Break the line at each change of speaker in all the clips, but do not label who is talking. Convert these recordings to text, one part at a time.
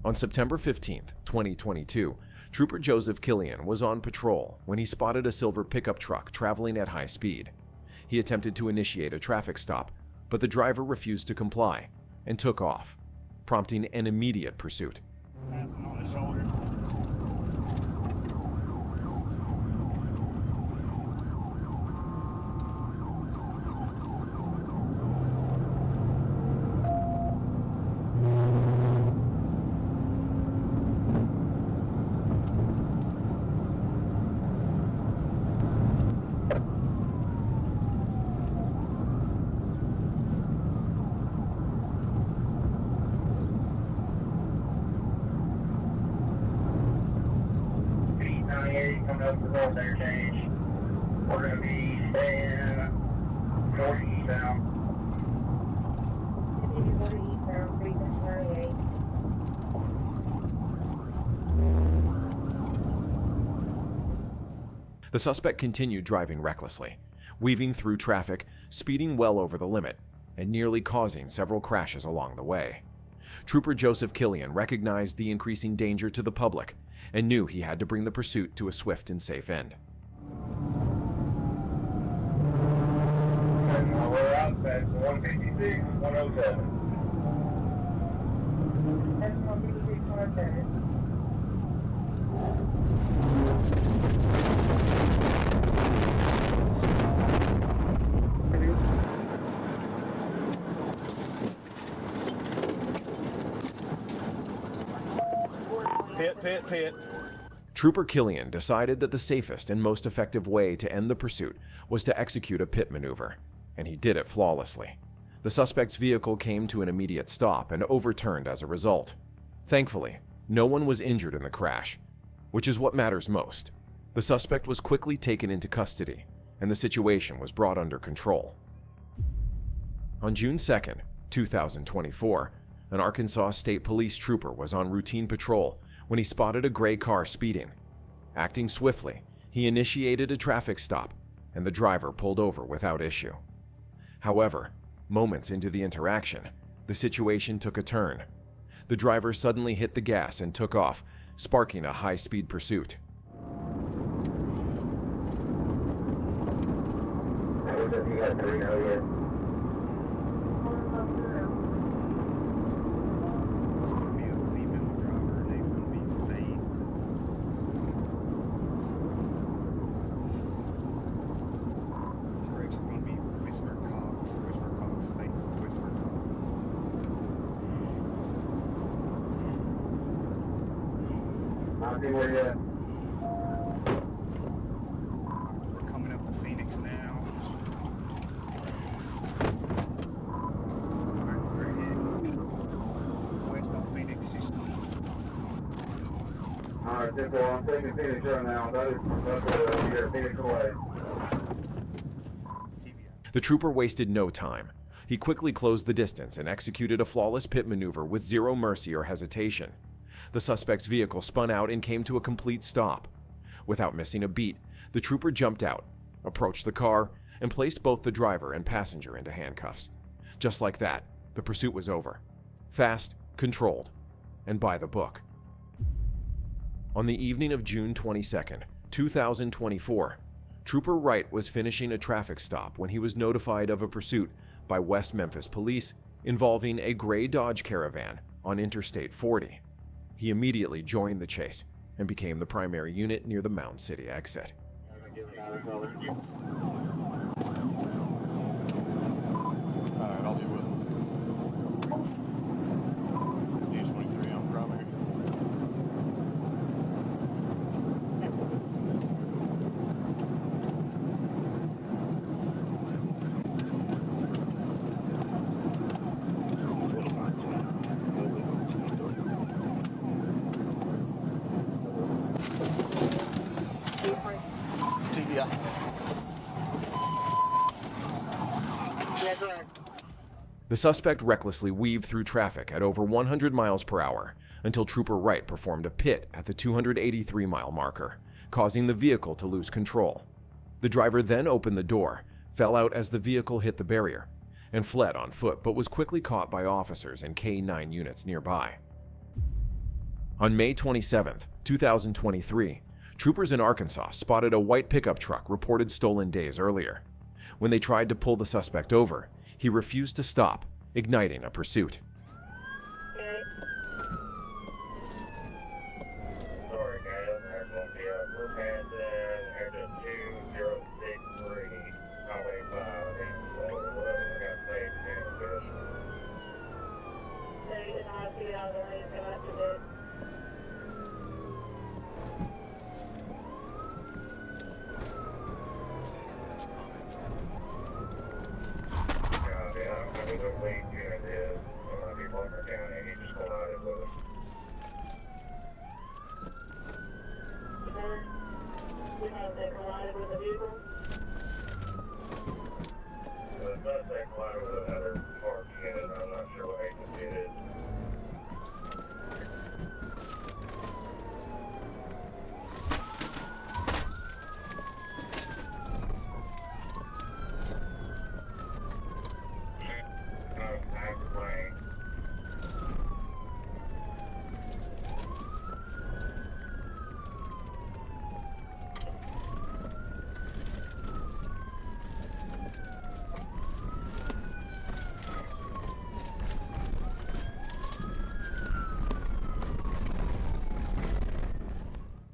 On September 15, 2022, Trooper Joseph Killian was on patrol when he spotted a silver pickup truck traveling at high speed. He attempted to initiate a traffic stop, but the driver refused to comply and took off, prompting an immediate pursuit.
Passing on the shoulder. Coming up the north interchange. We're going to be staying north eastbound.
The suspect continued driving recklessly, weaving through traffic, speeding well over the limit, and nearly causing several crashes along the way. Trooper Joseph Killian recognized the increasing danger to the public and knew he had to bring the pursuit to a swift and safe end.
We're out, that's 156, 107. That's 156, 107. Pit.
Trooper Killian decided that the safest and most effective way to end the pursuit was to execute a pit maneuver, and he did it flawlessly. The suspect's vehicle came to an immediate stop and overturned as a result. Thankfully, no one was injured in the crash, which is what matters most. The suspect was quickly taken into custody, and the situation was brought under control. On June 2, 2024, an Arkansas State Police trooper was on routine patrol when he spotted a gray car speeding. Acting swiftly, he initiated a traffic stop, and the driver pulled over without issue. However, moments into the interaction, the situation took a turn. The driver suddenly hit the gas and took off, sparking a high-speed pursuit.
Where you at?
We're coming up to Phoenix now. West of Phoenix.
Alright, simple. I'm taking Phoenix right now. That's here, Phoenix away.
The trooper wasted no time. He quickly closed the distance and executed a flawless pit maneuver with zero mercy or hesitation. The suspect's vehicle spun out and came to a complete stop. Without missing a beat, the trooper jumped out, approached the car, and placed both the driver and passenger into handcuffs. Just like that, the pursuit was over. Fast, controlled, and by the book. On the evening of June 22, 2024, Trooper Wright was finishing a traffic stop when he was notified of a pursuit by West Memphis police involving a gray Dodge Caravan on Interstate 40. He immediately joined the chase and became the primary unit near the Mound City exit.
Alright, I'll be with him. D23, I'm primary.
The suspect recklessly weaved through traffic at over 100 miles per hour until Trooper Wright performed a pit at the 283-mile marker, causing the vehicle to lose control. The driver then opened the door, fell out as the vehicle hit the barrier, and fled on foot but was quickly caught by officers and K-9 units nearby. On May 27, 2023, troopers in Arkansas spotted a white pickup truck reported stolen days earlier. When they tried to pull the suspect over, he refused to stop, igniting a pursuit.
Sorry guys, there's going to be a group passing exit 2063, Highway 5, and we got safe and
They did not see how the lane got up to this.
yeah, I mean, the lead unit is, people in the county, he just collided with us.
Because they collided with the vehicle.
The suspect collided with another parked unit, I'm not sure what agency it is. Active lane.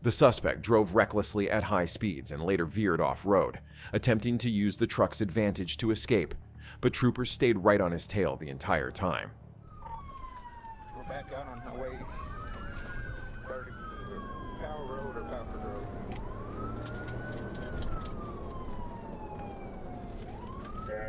The suspect drove recklessly at high speeds and later veered off-road, attempting to use the truck's advantage to escape, but troopers stayed right on his tail the entire time.
We're back out on Highway 30, Power Road or Palford Road.
Okay.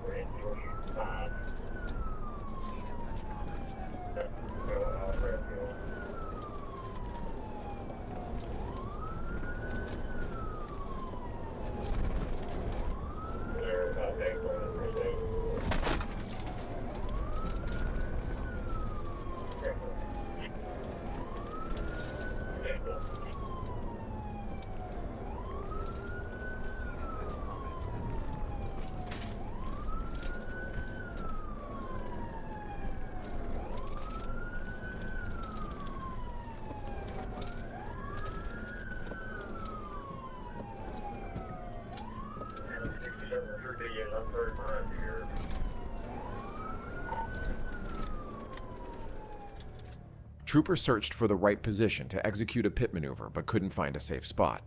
We're in 45. Going on Redfield. They're about to go to the precinct.
Troopers searched for the right position to execute a pit maneuver but couldn't find a safe spot.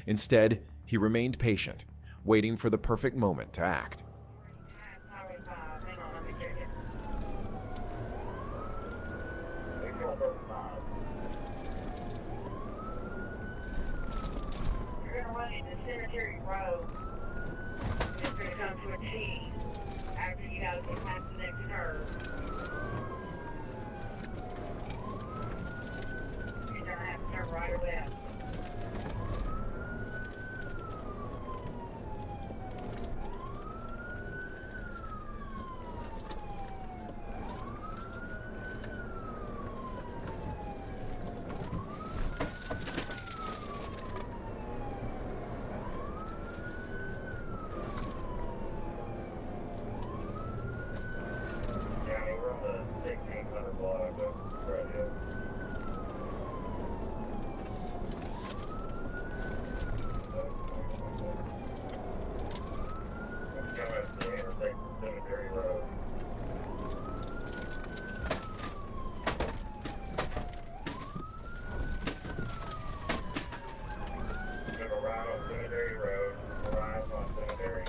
Instead, he remained patient, waiting for the perfect moment to act.
Highway 5, hang on, let me check it. You're gonna run into Cemetery Road. It's gonna come to a T after you gotta get past the next curve. You're gonna have to turn right or left.
Yeah, we're on the 1600 block of Redfield. Coming up to the intersection of Cemetery Road. Gonna ride on Cemetery Road, arrive on Cemetery.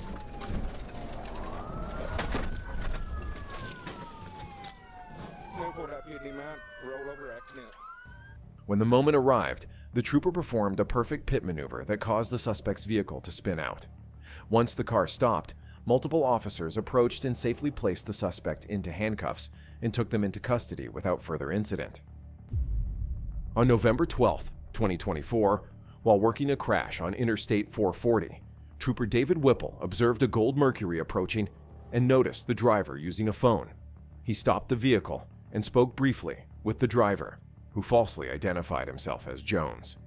Newport PD mount, rollover accident.
When the moment arrived, the trooper performed a perfect pit maneuver that caused the suspect's vehicle to spin out. Once the car stopped, multiple officers approached and safely placed the suspect into handcuffs and took them into custody without further incident. On November 12, 2024, while working a crash on Interstate 440, Trooper David Whipple observed a gold Mercury approaching and noticed the driver using a phone. He stopped the vehicle and spoke briefly with the driver, who falsely identified himself as Jones.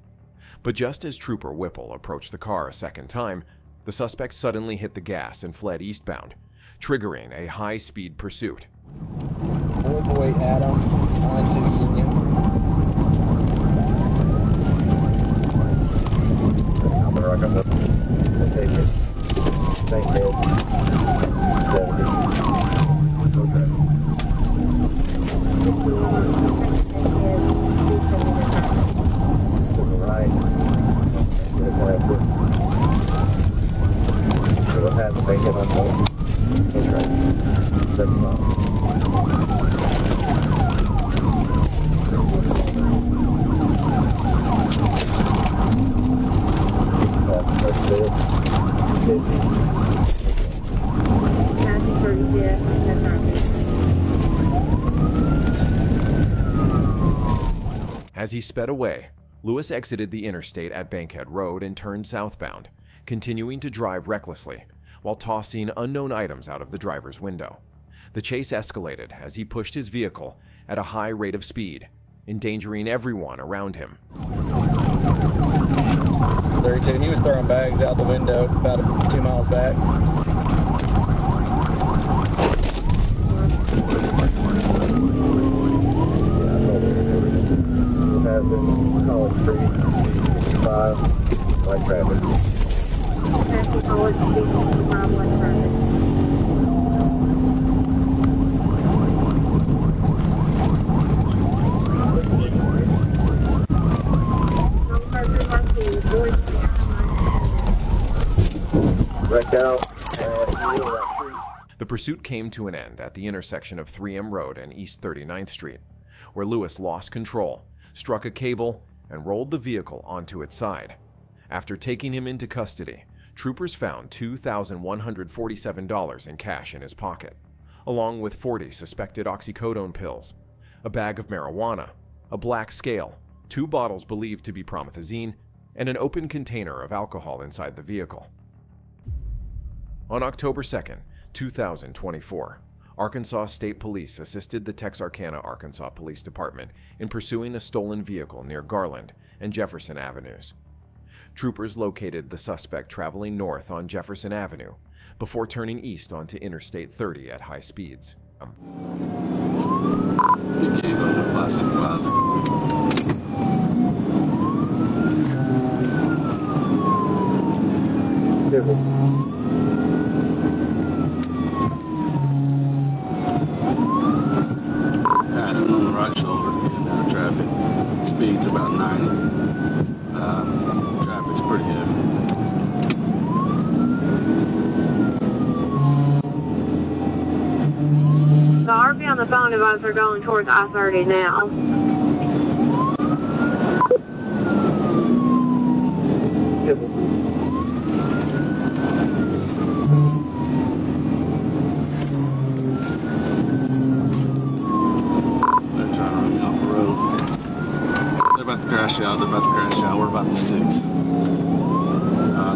But just as Trooper Whipple approached the car a second time, the suspect suddenly hit the gas and fled eastbound, triggering a high-speed pursuit.
Boy Adam, onto Union.
I'm gonna rock up the station. Thank you. To the right. We'll have to make it on the train. 7 miles.
As he sped away, Lewis exited the interstate at Bankhead Road and turned southbound, continuing to drive recklessly while tossing unknown items out of the driver's window. The chase escalated as he pushed his vehicle at a high rate of speed, endangering everyone around him.
32, he was throwing bags out the window about 2 miles back.
We'll have them College Street, 65, light traffic.
Passing College Street, 65, light traffic.
Wrecked out.
The pursuit came to an end at the intersection of 3M Road and East 39th Street, where Lewis lost control, struck a cable, and rolled the vehicle onto its side. After taking him into custody, troopers found $2,147 in cash in his pocket, along with 40 suspected oxycodone pills, a bag of marijuana, a black scale, 2 bottles believed to be promethazine, and an open container of alcohol inside the vehicle. On October 2nd, 2024, Arkansas State Police assisted the Texarkana, Arkansas Police Department in pursuing a stolen vehicle near Garland and Jefferson Avenues. Troopers located the suspect traveling north on Jefferson Avenue before turning east onto Interstate 30 at high speeds.
Passing on the right shoulder in traffic. Speed's about 90. Traffic's pretty heavy.
The RP on the phone advised are going towards I-30 now.
They're trying to run me off the road. They're about to crash out. We're about to 6.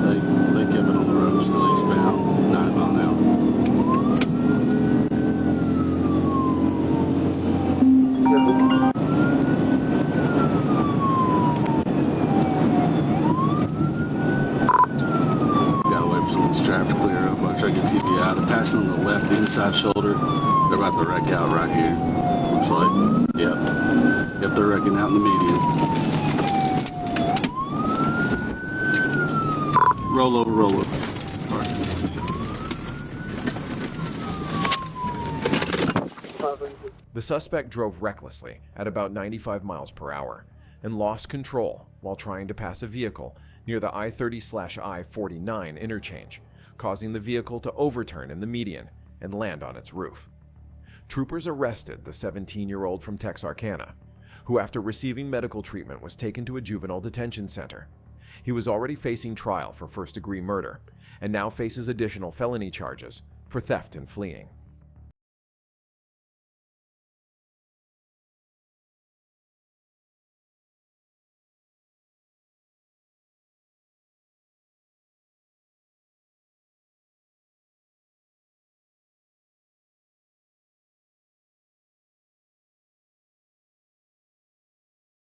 They kept it on the road, still eastbound, 9 mile an hour. Gotta wait for some of this traffic to clear up. I'll try to get TBI. They're passing on the left inside shoulder. They're about to wreck out right here. Looks like. Yep, they're wrecking out in the median. Roll over.
The suspect drove recklessly at about 95 miles per hour and lost control while trying to pass a vehicle near the I-30/I-49 interchange, causing the vehicle to overturn in the median and land on its roof. Troopers arrested the 17-year-old from Texarkana, who after receiving medical treatment was taken to a juvenile detention center. He was already facing trial for first-degree murder and now faces additional felony charges for theft and fleeing.